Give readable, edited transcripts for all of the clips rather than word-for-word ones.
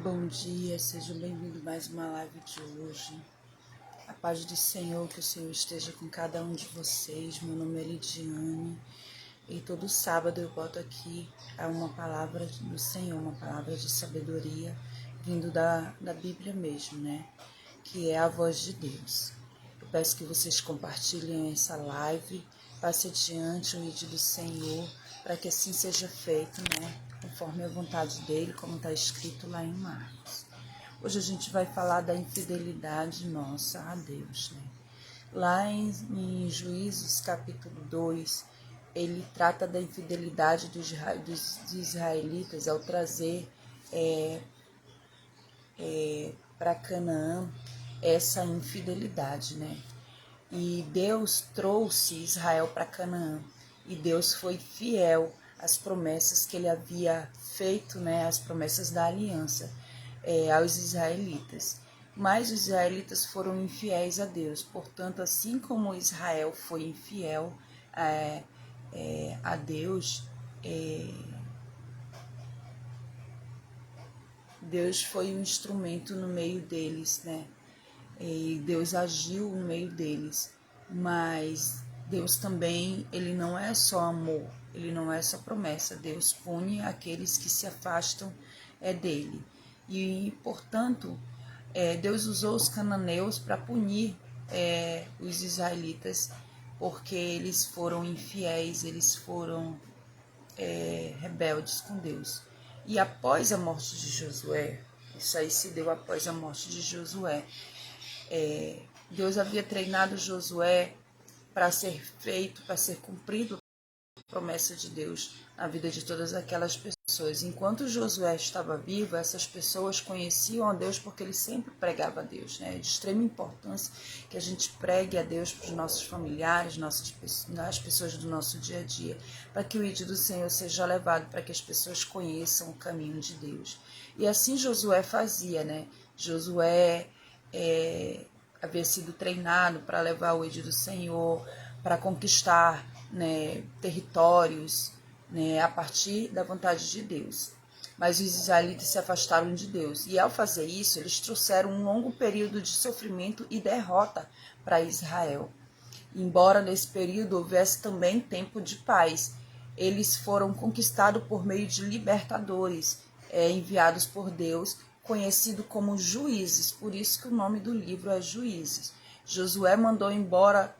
Bom dia, sejam bem-vindos a mais uma live de hoje. A paz do Senhor, que o Senhor esteja com cada um de vocês. Meu nome é Lidiane e todo sábado eu boto aqui uma palavra do Senhor, uma palavra de sabedoria, vindo da Bíblia mesmo, né? Que é a voz de Deus. Eu peço que vocês compartilhem essa live, passe adiante o vídeo do Senhor, para que assim seja feito, né? Conforme a vontade dele, como está escrito lá em Marcos. Hoje a gente vai falar da infidelidade nossa a Deus, né? Lá em Juízes capítulo 2, ele trata da infidelidade dos israelitas ao trazer para Canaã essa infidelidade, né? E Deus trouxe Israel para Canaã e Deus foi fiel às promessas que ele havia feito, né? As promessas da aliança aos israelitas. Mas os israelitas foram infiéis a Deus, portanto, assim como Israel foi infiel a Deus, Deus foi um instrumento no meio deles, né? E Deus agiu no meio deles, mas Deus também, ele não é só amor, ele não é só promessa, Deus pune aqueles que se afastam dele. E, portanto, Deus usou os cananeus para punir os israelitas, porque eles foram infiéis, eles foram rebeldes com Deus. E após a morte de Josué, isso aí se deu após a morte de Josué, Deus havia treinado Josué para ser feito, para ser cumprido a promessa de Deus na vida de todas aquelas pessoas. Enquanto Josué estava vivo, essas pessoas conheciam a Deus porque ele sempre pregava a Deus, né? É de extrema importância que a gente pregue a Deus para os nossos familiares, as pessoas do nosso dia a dia, para que o ídolo do Senhor seja levado, para que as pessoas conheçam o caminho de Deus. E assim Josué fazia, né? Josué havia sido treinado para levar o ídolo do Senhor, para conquistar, né, territórios, né, a partir da vontade de Deus. Mas os israelitas se afastaram de Deus e, ao fazer isso, eles trouxeram um longo período de sofrimento e derrota para Israel. Embora nesse período houvesse também tempo de paz, eles foram conquistados por meio de libertadores enviados por Deus, conhecido como juízes, por isso que o nome do livro é Juízes. Josué mandou embora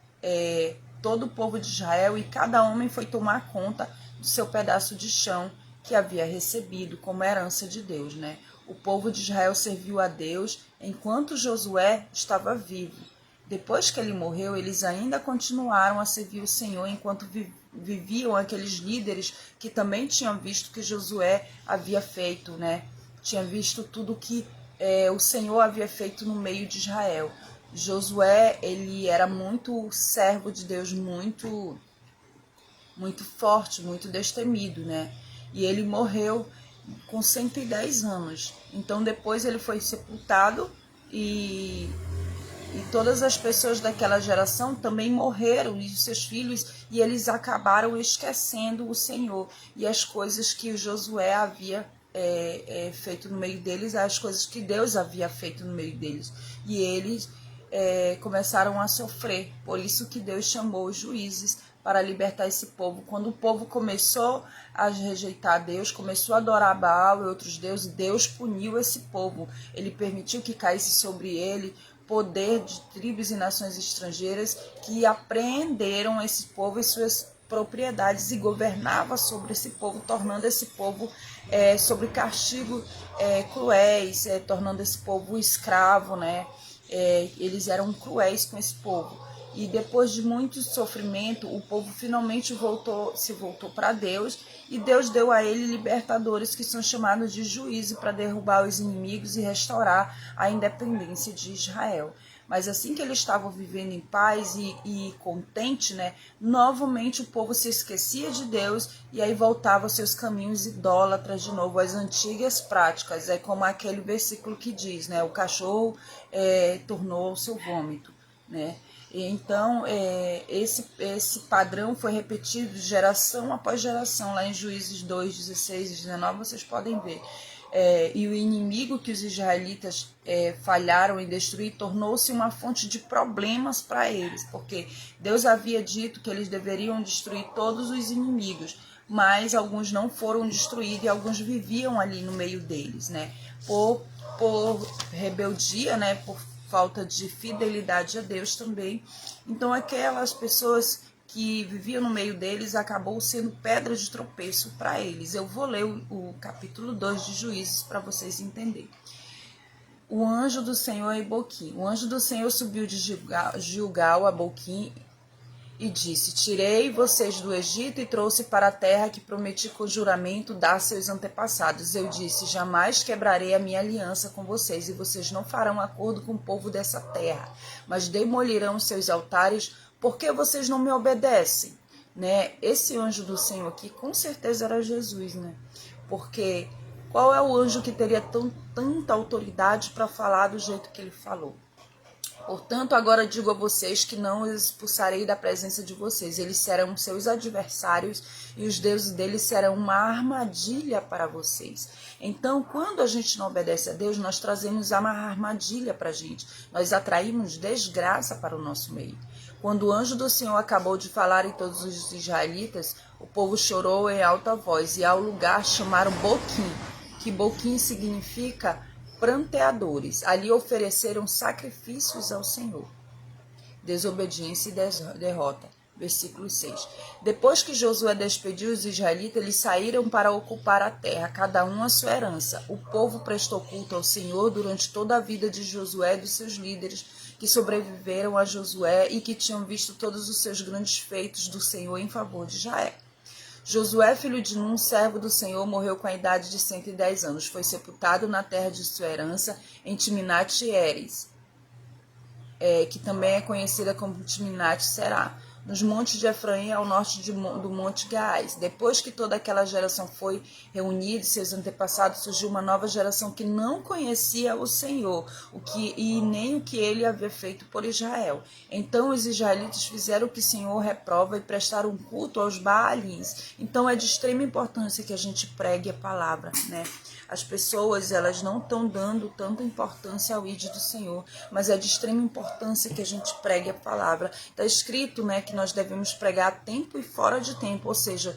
todo o povo de Israel e cada homem foi tomar conta do seu pedaço de chão que havia recebido como herança de Deus, né? O povo de Israel serviu a Deus enquanto Josué estava vivo. Depois que ele morreu, eles ainda continuaram a servir o Senhor enquanto viviam aqueles líderes que também tinham visto que Josué havia feito, né? Tinha visto tudo que o Senhor havia feito no meio de Israel. Josué, ele era muito servo de Deus, muito forte, muito destemido, né? E ele morreu com 110 anos. Então depois ele foi sepultado e todas as pessoas daquela geração também morreram, e os seus filhos, e eles acabaram esquecendo o Senhor e as coisas que Josué havia feito no meio deles, as coisas que Deus havia feito no meio deles. E eles começaram a sofrer. Por isso que Deus chamou os juízes para libertar esse povo. Quando o povo começou a rejeitar Deus, começou a adorar Baal e outros deuses, Deus puniu esse povo. Ele permitiu que caísse sobre ele poder de tribos e nações estrangeiras que apreenderam esse povo e suas propriedades e governava sobre esse povo, tornando esse povo sobre castigo cruéis, tornando esse povo escravo, né? Eles eram cruéis com esse povo. E depois de muito sofrimento, o povo finalmente se voltou para Deus, e Deus deu a ele libertadores que são chamados de juízo para derrubar os inimigos e restaurar a independência de Israel. Mas assim que eles estavam vivendo em paz e contente, né, novamente o povo se esquecia de Deus e aí voltava aos seus caminhos idólatras de novo, às antigas práticas. É como aquele versículo que diz, né, o cachorro tornou o seu vômito, né? Então, esse padrão foi repetido de geração após geração, lá em Juízes 2, 16 e 19, vocês podem ver. E o inimigo que os israelitas falharam em destruir tornou-se uma fonte de problemas para eles, porque Deus havia dito que eles deveriam destruir todos os inimigos, mas alguns não foram destruídos e alguns viviam ali no meio deles, né? Por rebeldia, né? Por falta de fidelidade a Deus também. Então aquelas pessoas que viviam no meio deles acabou sendo pedra de tropeço para eles. Eu vou ler o capítulo 2 de Juízes para vocês entenderem. O anjo do Senhor em Boquim. O anjo do Senhor subiu de Gilgal a Boquim e disse: Tirei vocês do Egito e trouxe para a terra que prometi com juramento dar a seus antepassados. Eu disse: Jamais quebrarei a minha aliança com vocês, e vocês não farão acordo com o povo dessa terra, mas demolirão seus altares, porque vocês não me obedecem. Né? Esse anjo do Senhor aqui com certeza era Jesus, né? Porque qual é o anjo que teria tanta autoridade para falar do jeito que ele falou? Portanto, agora digo a vocês que não os expulsarei da presença de vocês. Eles serão seus adversários e os deuses deles serão uma armadilha para vocês. Então, quando a gente não obedece a Deus, nós trazemos uma armadilha para a gente. Nós atraímos desgraça para o nosso meio. Quando o anjo do Senhor acabou de falar em todos os israelitas, o povo chorou em alta voz e ao lugar chamaram Boquim, que Boquim significa pranteadores. Ali ofereceram sacrifícios ao Senhor. Desobediência e derrota. Versículo 6. Depois que Josué despediu os israelitas, eles saíram para ocupar a terra, cada um a sua herança. O povo prestou culto ao Senhor durante toda a vida de Josué e dos seus líderes, que sobreviveram a Josué e que tinham visto todos os seus grandes feitos do Senhor em favor de Israel. Josué, filho de Nun, servo do Senhor, morreu com a idade de 110 anos. Foi sepultado na terra de sua herança, em Timnat-Heres, que também é conhecida como Timnat-Será, nos montes de Efraim, ao norte do Monte Gaás. Depois que toda aquela geração foi reunida, seus antepassados, surgiu uma nova geração que não conhecia o Senhor, e nem o que ele havia feito por Israel. Então os israelitas fizeram o que o Senhor reprova e prestaram culto aos Baalins. Então é de extrema importância que a gente pregue a palavra, né? As pessoas, elas não estão dando tanta importância ao ID do Senhor, mas é de extrema importância que a gente pregue a palavra. Está escrito, né, que nós devemos pregar a tempo e fora de tempo, ou seja,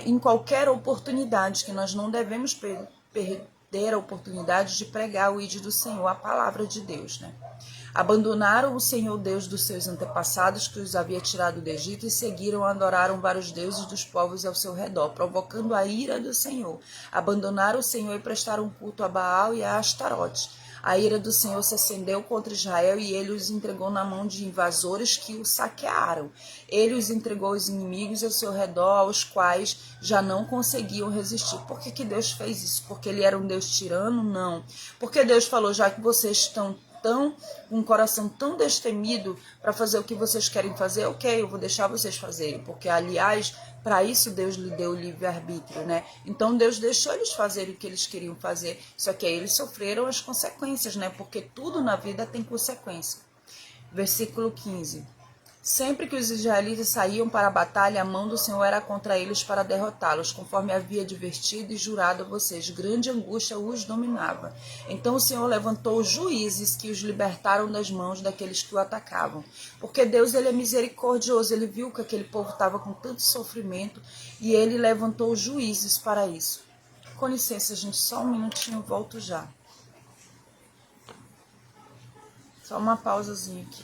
em qualquer oportunidade, que nós não devemos perder a oportunidade de pregar o ID do Senhor, a palavra de Deus, né? Abandonaram o Senhor Deus dos seus antepassados, que os havia tirado do Egito, e seguiram, adoraram vários deuses dos povos ao seu redor, provocando a ira do Senhor. Abandonaram o Senhor e prestaram culto a Baal e a Astarote. A ira do Senhor se acendeu contra Israel e ele os entregou na mão de invasores que o saquearam. Ele os entregou aos inimigos ao seu redor, aos quais já não conseguiam resistir. Por que Deus fez isso? Porque ele era um Deus tirano? Não. Porque Deus falou, já que vocês estão com um coração tão destemido para fazer o que vocês querem fazer, ok, eu vou deixar vocês fazerem, porque aliás, para isso Deus lhe deu o livre-arbítrio, né? Então Deus deixou eles fazerem o que eles queriam fazer, só que aí eles sofreram as consequências, né? Porque tudo na vida tem consequência. Versículo 15. Sempre que os israelitas saíam para a batalha, a mão do Senhor era contra eles para derrotá-los, conforme havia advertido e jurado a vocês. Grande angústia os dominava. Então o Senhor levantou juízes que os libertaram das mãos daqueles que o atacavam. Porque Deus, ele é misericordioso, ele viu que aquele povo estava com tanto sofrimento e ele levantou juízes para isso. Com licença, gente, só um minutinho, volto já. Só uma pausazinha aqui.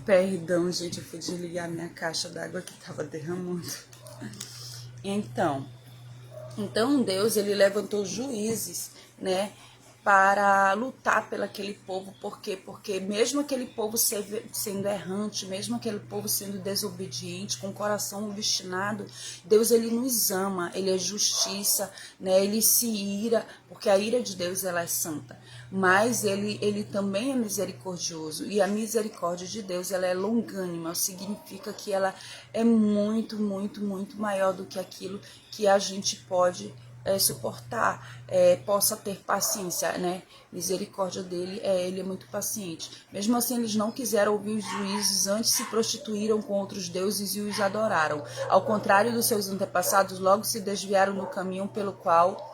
Perdão, gente, eu fui desligar minha caixa d'água que estava derramando. Então Deus, ele levantou juízes, né, para lutar pelo aquele povo. Por quê? Porque mesmo aquele povo sendo errante, mesmo aquele povo sendo desobediente, com o coração obstinado, Deus, ele nos ama, ele é justiça, né? Ele se ira, porque a ira de Deus, ela é santa, mas ele também é misericordioso, e a misericórdia de Deus, ela é longânima, significa que ela é muito, muito, muito maior do que aquilo que a gente pode suportar, possa ter paciência, né? Misericórdia dele, ele é muito paciente. Mesmo assim, eles não quiseram ouvir os juízes, antes se prostituíram com outros deuses e os adoraram. Ao contrário dos seus antepassados, logo se desviaram do caminho pelo qual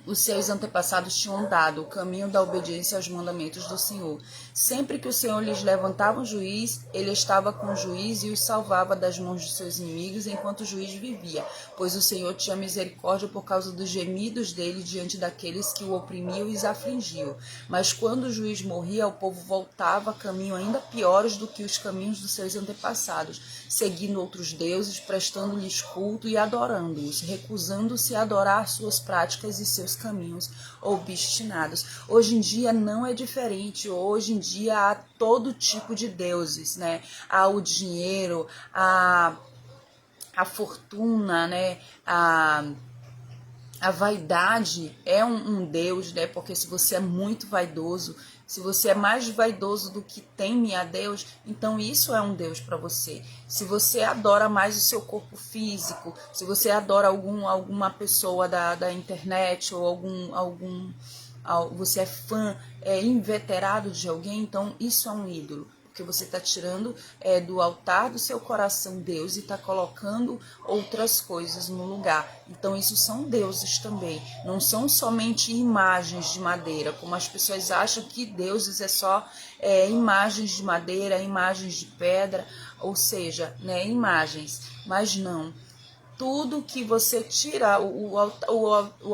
os seus antepassados tinham andado, o caminho da obediência aos mandamentos do Senhor. Sempre que o Senhor lhes levantava um juiz, ele estava com o juiz e os salvava das mãos de seus inimigos enquanto o juiz vivia, pois o Senhor tinha misericórdia por causa dos gemidos dele diante daqueles que o oprimiam e os afligiam. Mas quando o juiz morria, o povo voltava a caminho ainda piores do que os caminhos dos seus antepassados, seguindo outros deuses, prestando-lhes culto e adorando-os, recusando-se a adorar suas práticas e seus caminhos obstinados. Hoje em dia não é diferente. Hoje em dia há todo tipo de deuses, né? Há o dinheiro, a fortuna, né? A vaidade é um Deus, né? Porque se você é muito vaidoso, se você é mais vaidoso do que teme a Deus, então isso é um Deus para você. Se você adora mais o seu corpo físico, se você adora alguma pessoa da internet, ou você é fã inveterado de alguém, então isso é um ídolo. Porque você está tirando do altar do seu coração Deus e está colocando outras coisas no lugar. Então isso são deuses também, não são somente imagens de madeira, como as pessoas acham que deuses é só imagens de madeira, imagens de pedra, ou seja, né, imagens, mas não. Tudo que você tira, o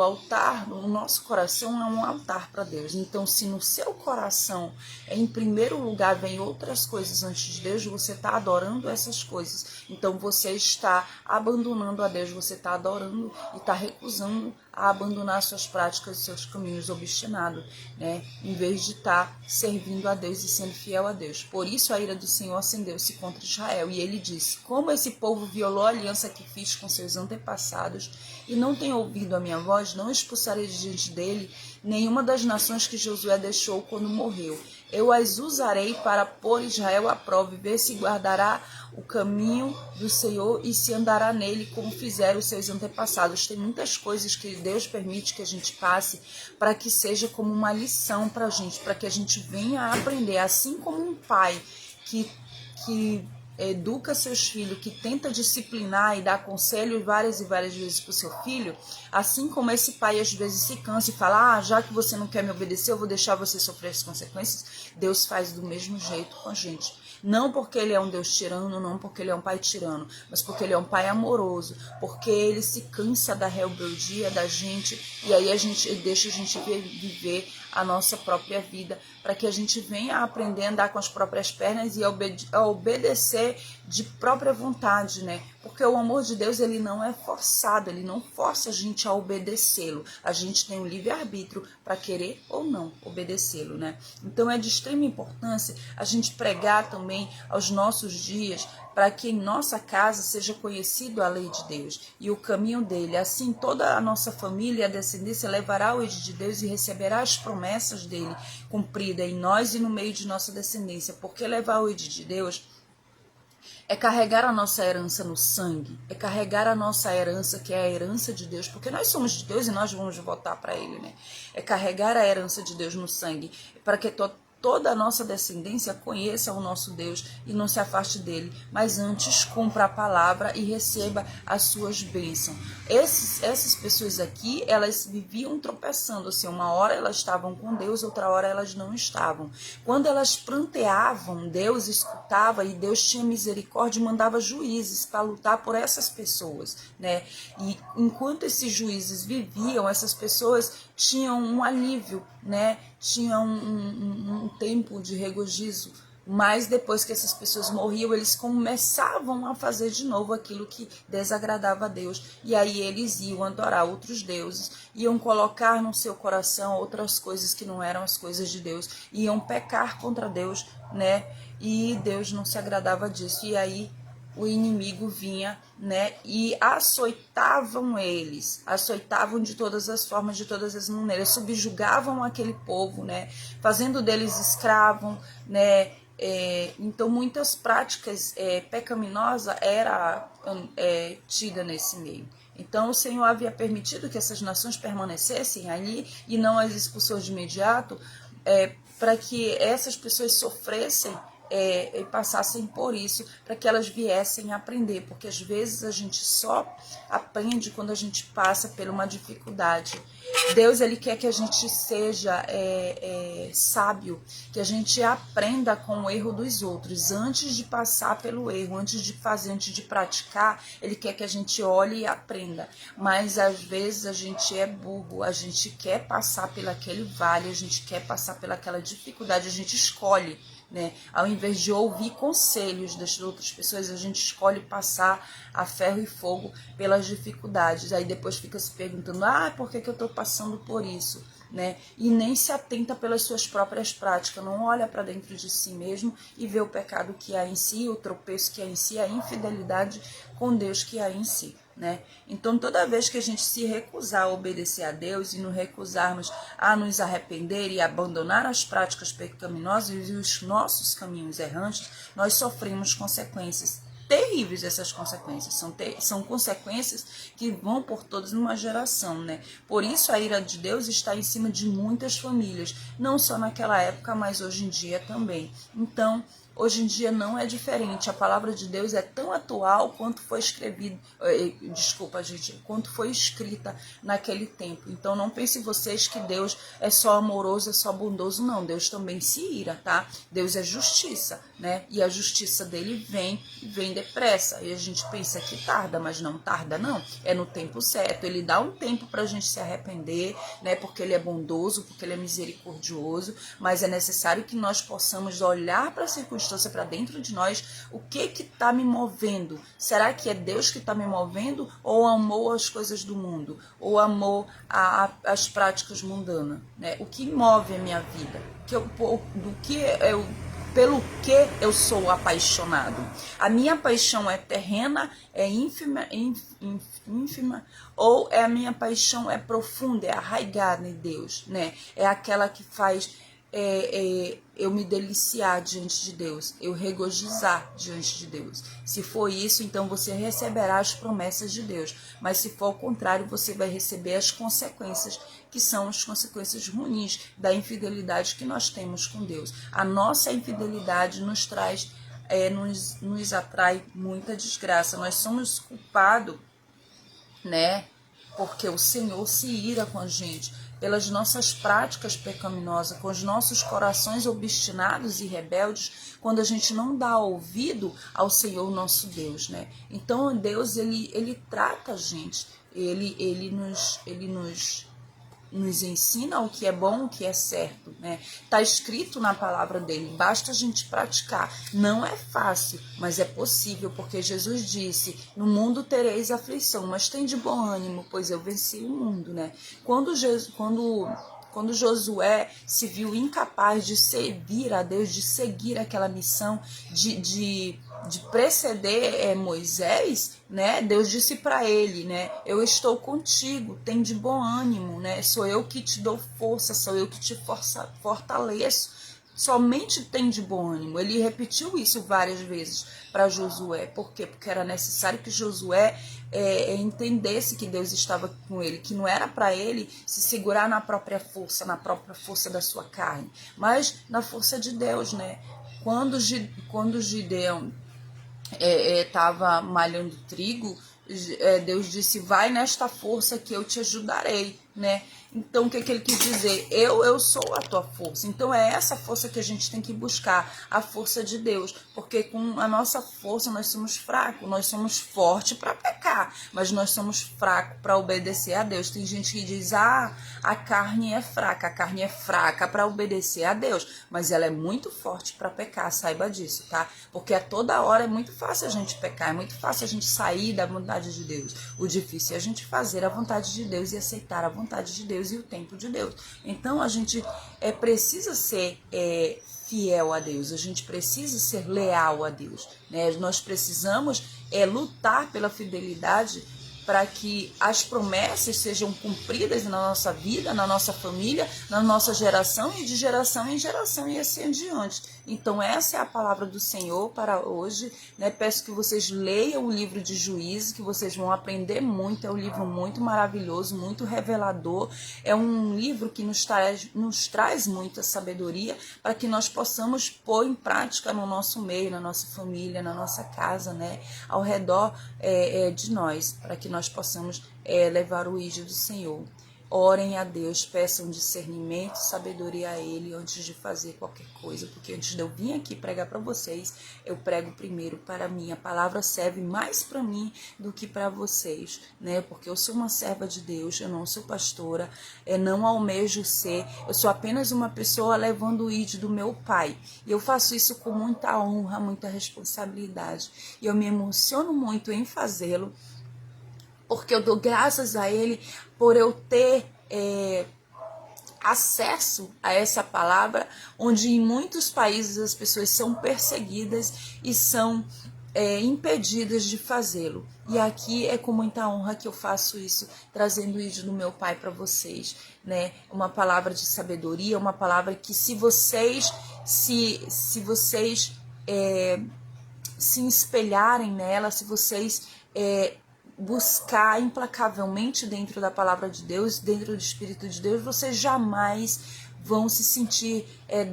altar, o nosso coração é um altar para Deus. Então, se no seu coração, em primeiro lugar, vem outras coisas antes de Deus, você está adorando essas coisas. Então, você está abandonando a Deus, você está adorando e está recusando a abandonar suas práticas e seus caminhos obstinados, né? Em vez de estar servindo a Deus e sendo fiel a Deus. Por isso a ira do Senhor acendeu-se contra Israel. E ele disse: como esse povo violou a aliança que fiz com seus antepassados e não tem ouvido a minha voz, não expulsarei de diante dele nenhuma das nações que Josué deixou quando morreu. Eu as usarei para pôr Israel à prova e ver se guardará o caminho do Senhor e se andará nele como fizeram os seus antepassados. Tem muitas coisas que Deus permite que a gente passe para que seja como uma lição para a gente, para que a gente venha a aprender. Assim como um pai que educa seus filhos, que tenta disciplinar e dar conselhos várias e várias vezes para o seu filho, assim como esse pai às vezes se cansa e fala: já que você não quer me obedecer, eu vou deixar você sofrer as consequências. Deus faz do mesmo jeito com a gente. Não porque ele é um Deus tirano, não porque ele é um pai tirano, mas porque ele é um pai amoroso, porque ele se cansa da rebeldia da gente, e aí ele deixa a gente viver a nossa própria vida, para que a gente venha a aprender a andar com as próprias pernas e a obedecer de própria vontade, né? Porque o amor de Deus, ele não é forçado, ele não força a gente a obedecê-lo. A gente tem um livre-arbítrio para querer ou não obedecê-lo, né? Então é de extrema importância a gente pregar também aos nossos dias, para que em nossa casa seja conhecido a lei de Deus e o caminho dele. Assim toda a nossa família e a descendência levará o ide de Deus e receberá as promessas dele cumpridas em nós e no meio de nossa descendência. Porque levar o ide de Deus é carregar a nossa herança no sangue, é carregar a nossa herança, que é a herança de Deus, porque nós somos de Deus e nós vamos voltar para ele, né? É carregar a herança de Deus no sangue, para que toda a nossa descendência conheça o nosso Deus e não se afaste dele, mas antes cumpra a palavra e receba as suas bênçãos. Essas pessoas aqui, elas viviam tropeçando, assim, uma hora elas estavam com Deus, outra hora elas não estavam. Quando elas pranteavam, Deus escutava e Deus tinha misericórdia e mandava juízes para lutar por essas pessoas, né? E enquanto esses juízes viviam, essas pessoas tinham um alívio, né? Tinham um tempo de regozijo, Mas depois que essas pessoas morriam, eles começavam a fazer de novo aquilo que desagradava a Deus. E aí eles iam adorar outros deuses, iam colocar no seu coração outras coisas que não eram as coisas de Deus, iam pecar contra Deus, né? E Deus não se agradava disso. E aí o inimigo vinha, né, e açoitavam eles, açoitavam de todas as formas, de todas as maneiras, subjugavam aquele povo, né, fazendo deles escravos, né. Então muitas práticas pecaminosas era tida nesse meio. Então o Senhor havia permitido que essas nações permanecessem ali e não as expulsou de imediato, para que essas pessoas sofressem e passassem por isso, para que elas viessem a aprender, porque às vezes a gente só aprende quando a gente passa por uma dificuldade. Deus, ele quer que a gente seja sábio, que a gente aprenda com o erro dos outros, antes de passar pelo erro, antes de fazer, antes de praticar, ele quer que a gente olhe e aprenda, mas às vezes a gente é burro, a gente quer passar pelaquele vale, a gente quer passar pelaquela dificuldade, a gente escolhe, né? Ao invés de ouvir conselhos das outras pessoas, a gente escolhe passar a ferro e fogo pelas dificuldades. Aí depois fica se perguntando, por que eu estou passando por isso? Né? E nem se atenta pelas suas próprias práticas, não olha para dentro de si mesmo e vê o pecado que há em si, o tropeço que há em si, a infidelidade com Deus que há em si. Né? Então toda vez que a gente se recusar a obedecer a Deus e nos recusarmos a nos arrepender e abandonar as práticas pecaminosas e os nossos caminhos errantes, nós sofremos consequências terríveis. Essas consequências são consequências que vão por todas numa geração, né? Por isso a ira de Deus está em cima de muitas famílias, não só naquela época, mas hoje em dia também. Então hoje em dia não é diferente, a palavra de Deus é tão atual quanto foi quanto foi escrita naquele tempo. Então não pense vocês que Deus é só amoroso, é só bondoso, não. Deus também se ira, tá? Deus é justiça, né? E a justiça dele vem depressa. E a gente pensa que tarda, mas não tarda, não. É no tempo certo. Ele dá um tempo pra gente se arrepender, né? Porque ele é bondoso, porque ele é misericordioso, mas é necessário que nós possamos olhar para a circunstância, para dentro de nós, o que está me movendo? Será que é Deus que está me movendo ou amor às coisas do mundo? Ou amor às práticas mundanas? Né? O que move a minha vida? Pelo que eu sou apaixonado? A minha paixão é terrena, é ínfima, ou a minha paixão é profunda, é arraigada em Deus, né? É aquela que faz eu me deliciar diante de Deus, eu regozijar diante de Deus. Se for isso, então você receberá as promessas de Deus, mas se for o contrário, você vai receber as consequências, que são as consequências ruins da infidelidade que nós temos com Deus. A nossa infidelidade nos traz, nos atrai muita desgraça. Nós somos culpados, né? Porque o Senhor se ira com a gente pelas nossas práticas pecaminosas, com os nossos corações obstinados e rebeldes, quando a gente não dá ouvido ao Senhor nosso Deus, né? Então Deus, ele trata a gente, ele nos ensina o que é bom, o que é certo, né? Tá escrito na palavra dele, basta a gente praticar. Não é fácil, mas é possível, porque Jesus disse, no mundo tereis aflição, mas tem de bom ânimo, pois eu venci o mundo, né? Quando Josué se viu incapaz de servir a Deus, de seguir aquela missão, de preceder Moisés, né? Deus disse para ele, né? Eu estou contigo, tem de bom ânimo, né? Sou eu que te dou força, sou eu que te fortaleço. Somente tem de bom ânimo. Ele repetiu isso várias vezes para Josué. Por quê? Porque era necessário que Josué entendesse que Deus estava com ele, que não era para ele se segurar na própria força da sua carne, mas na força de Deus, né? Quando Gideão estava malhando trigo, Deus disse, vai nesta força que eu te ajudarei, né? Então, o que ele quis dizer? Eu sou a tua força. Então, é essa força que a gente tem que buscar, a força de Deus. Porque com a nossa força nós somos fracos, nós somos fortes para pecar, mas nós somos fracos para obedecer a Deus. Tem gente que diz, a carne é fraca para obedecer a Deus, mas ela é muito forte para pecar, saiba disso, tá? Porque a toda hora é muito fácil a gente pecar, é muito fácil a gente sair da vontade de Deus. O difícil é a gente fazer a vontade de Deus e aceitar a vontade de Deus e o tempo de Deus. Então a gente precisa ser fiel a Deus, a gente precisa ser leal a Deus, né? Nós precisamos lutar pela fidelidade para que as promessas sejam cumpridas na nossa vida, na nossa família, na nossa geração e de geração em geração e assim adiante. Então essa é a palavra do Senhor para hoje, né? Peço que vocês leiam o livro de Juízes, que vocês vão aprender muito, é um livro muito maravilhoso, muito revelador, é um livro que nos traz muita sabedoria para que nós possamos pôr em prática no nosso meio, na nossa família, na nossa casa, né? Ao redor de nós, para que nós possamos levar o ídolo do Senhor. Orem a Deus, peçam discernimento, sabedoria a Ele antes de fazer qualquer coisa, porque antes de eu vir aqui pregar para vocês, eu prego primeiro para mim. A palavra serve mais para mim do que para vocês, né? Porque eu sou uma serva de Deus, eu não sou pastora, não almejo ser, eu sou apenas uma pessoa levando o ídolo do meu Pai. E eu faço isso com muita honra, muita responsabilidade. E eu me emociono muito em fazê-lo, porque eu dou graças a Ele por eu ter acesso a essa palavra, onde em muitos países as pessoas são perseguidas e são impedidas de fazê-lo. E aqui é com muita honra que eu faço isso, trazendo isso do meu Pai para vocês, né? Uma palavra de sabedoria, uma palavra que se vocês se espelharem nela, se vocês buscar implacavelmente dentro da palavra de Deus, dentro do Espírito de Deus, vocês jamais vão se sentir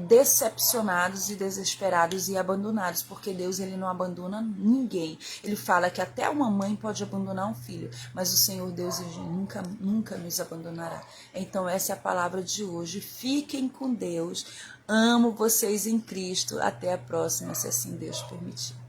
decepcionados e desesperados e abandonados, porque Deus, ele não abandona ninguém. Ele fala que até uma mãe pode abandonar um filho, mas o Senhor Deus, ele nunca nos abandonará. Então essa é a palavra de hoje. Fiquem com Deus. Amo vocês em Cristo. Até a próxima, se assim Deus permitir.